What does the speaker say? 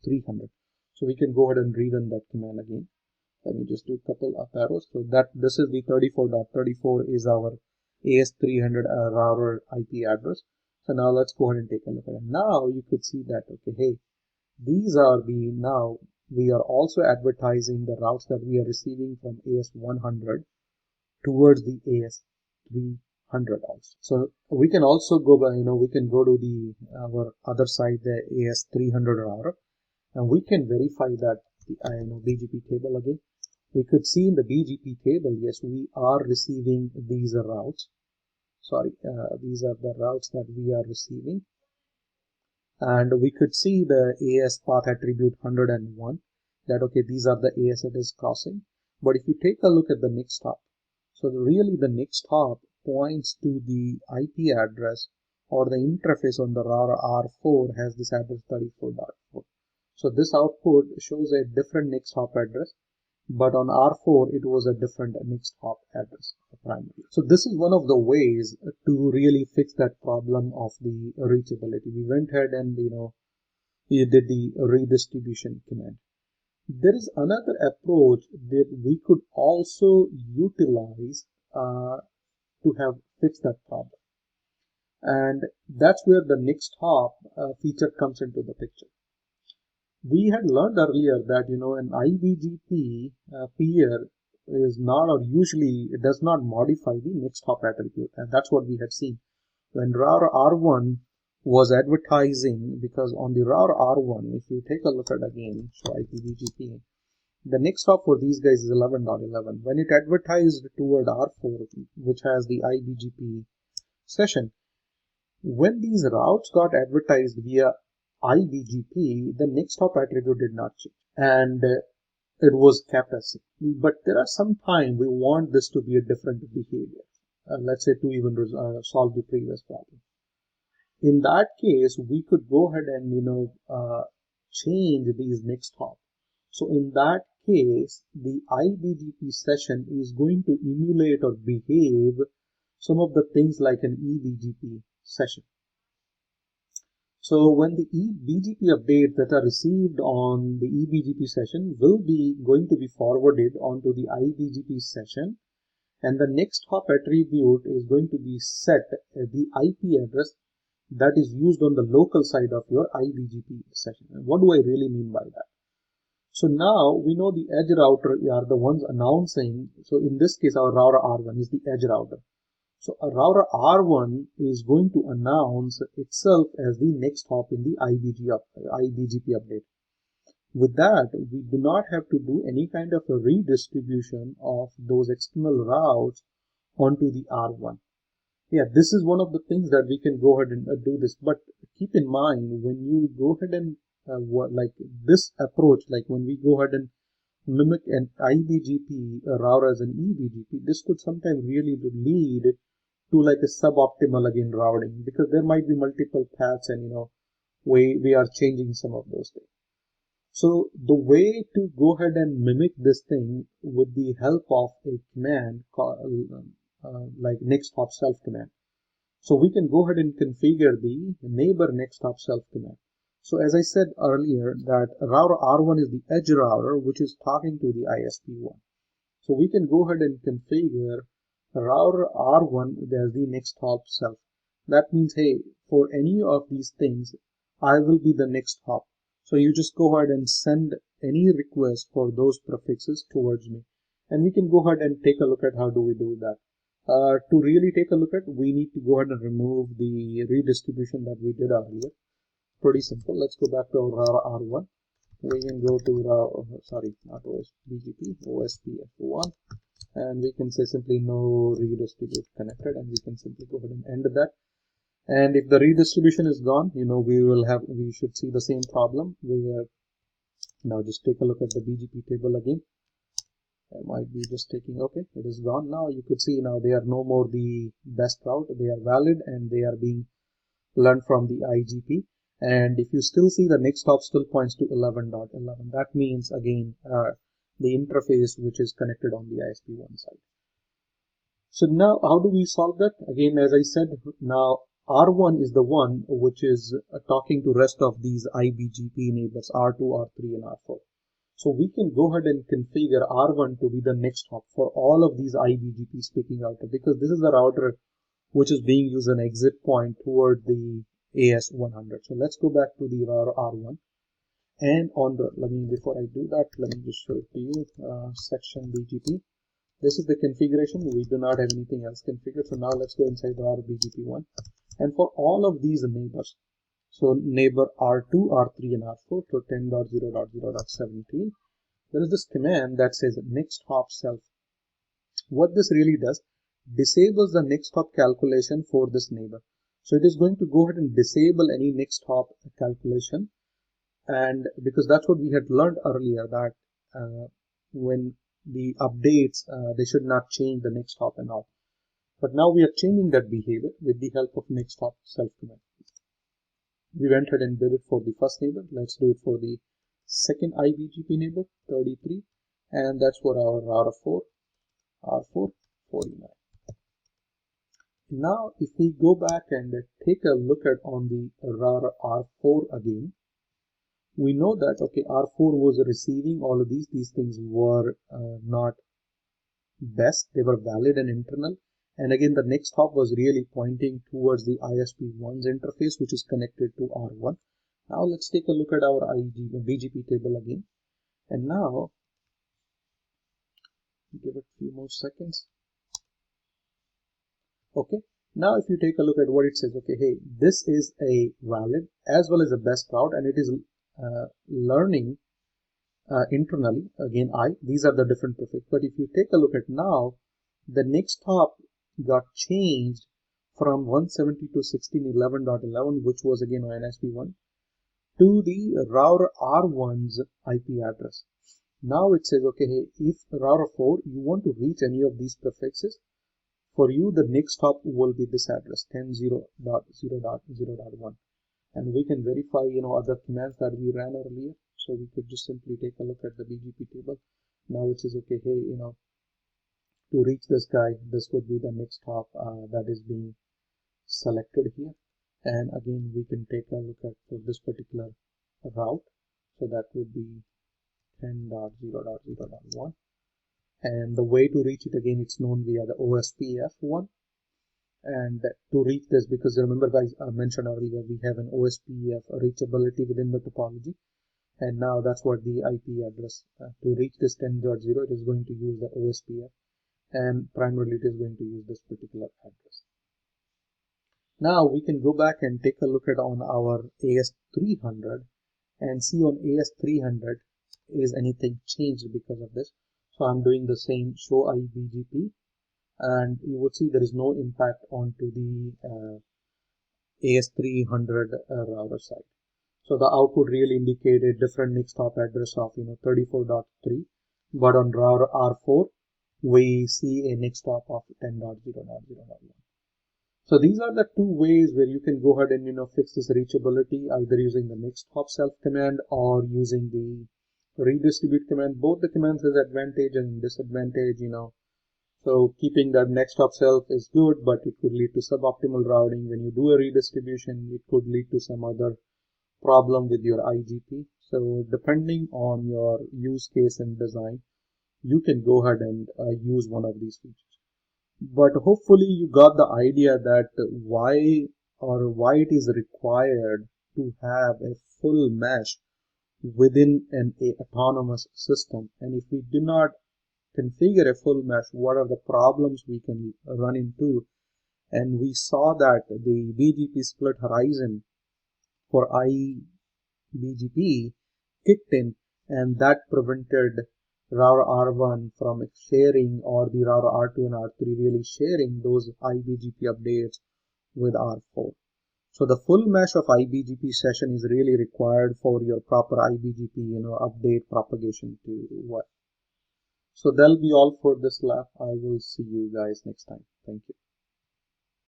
AS300. So we can go ahead and rerun that command again. Let me just do a couple up arrows. So that this is the 34.34 is our AS300 router IP address. So now let's go ahead and take a look at it. Now you could see that, okay, hey, these are the, now we are also advertising the routes that we are receiving from AS100 towards the AS300 also. So we can also go by, we can go to the our other side, the AS300 router, and we can verify that the BGP table again. We could see in the BGP table, yes, we are receiving these routes. Sorry, these are the routes that we are receiving. And we could see the AS path attribute 101, that, okay, these are the AS it is crossing. But if you take a look at the next hop, so really the next hop points to the IP address, or the interface on the router R4 has this address 34.4. So this output shows a different next hop address, but on R4 it was a different next hop address primarily. So this is one of the ways to really fix that problem of the reachability. We went ahead and you did the redistribution command. There is another approach that we could also utilize to have fixed that problem, and that's where the next hop feature comes into the picture. We had learned earlier that an IBGP peer is not, or usually it does not modify the next hop attribute, and that's what we had seen when router R1 was advertising, because on the router R1, if you take a look at again, so IPBGP, the next hop for these guys is 11.11. When it advertised toward R4, which has the IBGP session, when these routes got advertised via IBGP, the next hop attribute did not change, and it was kept as same. But there are some time we want this to be a different behavior, let's say to even solve the previous problem. In that case, we could go ahead and change these next hop. So in that case, the IBGP session is going to emulate or behave some of the things like an eBGP session. So when the BGP updates that are received on the eBGP session will be going to be forwarded onto the IBGP session, and the next hop attribute is going to be set at the IP address that is used on the local side of your IBGP session. And what do I really mean by that? So now we know the edge router are the ones announcing. So in this case, our router R1 is the edge router. So a router R1 is going to announce itself as the next hop in the IBGP update. With that, we do not have to do any kind of a redistribution of those external routes onto the R1. Yeah, this is one of the things that we can go ahead and do this. But keep in mind, when you go ahead and like this approach, like when we go ahead and mimic an IBGP router as an eBGP, this could sometimes really lead to like a suboptimal again routing, because there might be multiple paths and we are changing some of those things. So the way to go ahead and mimic this thing with the help of a command called like next hop self command. So we can go ahead and configure the neighbor next hop self command. So as I said earlier, that router R1 is the edge router which is talking to the ISP1. So we can go ahead and configure router R1 as the next hop self. That means, hey, for any of these things, I will be the next hop. So you just go ahead and send any request for those prefixes towards me. And we can go ahead and take a look at how do we do that. To really take a look at, we need to go ahead and remove the redistribution that we did earlier. Pretty simple. Let's go back to our router R1. We can go to not BGP, OSPF1, and we can say simply no redistribute connected, and we can simply go ahead and end that. And if the redistribution is gone, we should see the same problem. Now just take a look at the BGP table again. I might be just taking, okay, it is gone now. You could see now they are no more the best route. They are valid and they are being learned from the IGP. And if you still see the next hop still points to 11.11, that means again the interface which is connected on the ISP1 side. So now how do we solve that? Again, as I said, now R1 is the one which is talking to rest of these IBGP neighbors, R2, R3, and R4. So we can go ahead and configure R1 to be the next hop for all of these IBGP speaking router, because this is the router which is being used as an exit point toward the AS100. So let's go back to the router R1. And on the, before I do that, let me just show it to you, section BGP. This is the configuration. We do not have anything else configured. So now let's go inside the router BGP1. And for all of these neighbors, so neighbor R2, R3, and R4, so 10.0.0.17, there is this command that says next hop self. What this really does, disables the next hop calculation for this neighbor. So it is going to go ahead and disable any next hop calculation. And because that's what we had learned earlier, that when the updates, they should not change the next hop and all. But now we are changing that behavior with the help of next hop self command. We went ahead and did it for the first neighbor. Let's do it for the second IBGP neighbor, 33, and that's for our router 4, R4, 49. Now, if we go back and take a look at on the router R4 again, we know that, okay, R4 was receiving all of these things were not best, they were valid and internal. And again, the next hop was really pointing towards the ISP1's interface, which is connected to R1. Now let's take a look at our BGP table again. And now, give it a few more seconds. Okay, now if you take a look at what it says, okay, hey, this is a valid as well as a best route, and it is learning internally, again these are the different prefix. But if you take a look at now, the next hop got changed from 172.16.11.11, which was again ISP1, to the router R1's IP address. Now it says, okay, hey, if router 4, you want to reach any of these prefixes, for you the next hop will be this address, 10.0.0.0.1. And we can verify, other commands that we ran earlier. So we could just simply take a look at the BGP table. Now it says, okay, hey, to reach this guy, this would be the next hop that is being selected here. And again, we can take a look at for this particular route. So that would be 10.0.0.1. And the way to reach it, again, it's known via the OSPF1. And to reach this, because remember guys, I mentioned earlier, we have an OSPF reachability within the topology. And now that's what the IP address, to reach this 10.0, it is going to use the OSPF. And primarily it is going to use this particular address. Now we can go back and take a look at on our AS300 and see on AS300 is anything changed because of this. So I'm doing the same show IBGP, and you would see there is no impact onto the AS300 router side. So the output really indicated different next hop address of 34.3, but on router R4 we see a next hop of 10.0.0.1. So these are the two ways where you can go ahead and fix this reachability, either using the next hop self command or using the redistribute command. Both the commands has advantage and disadvantage, So keeping that next hop self is good, but it could lead to suboptimal routing. When you do a redistribution, it could lead to some other problem with your IGP. So depending on your use case and design, you can go ahead and use one of these features. But hopefully you got the idea that why it is required to have a full mesh within an autonomous system. And if we do not configure a full mesh, what are the problems we can run into? And we saw that the BGP split horizon for IBGP kicked in, and that prevented router R1 from sharing, or the router R2 and R3 really sharing those IBGP updates with R4. So the full mesh of IBGP session is really required for your proper IBGP, update propagation to work. So that'll be all for this lab. I will see you guys next time. Thank you.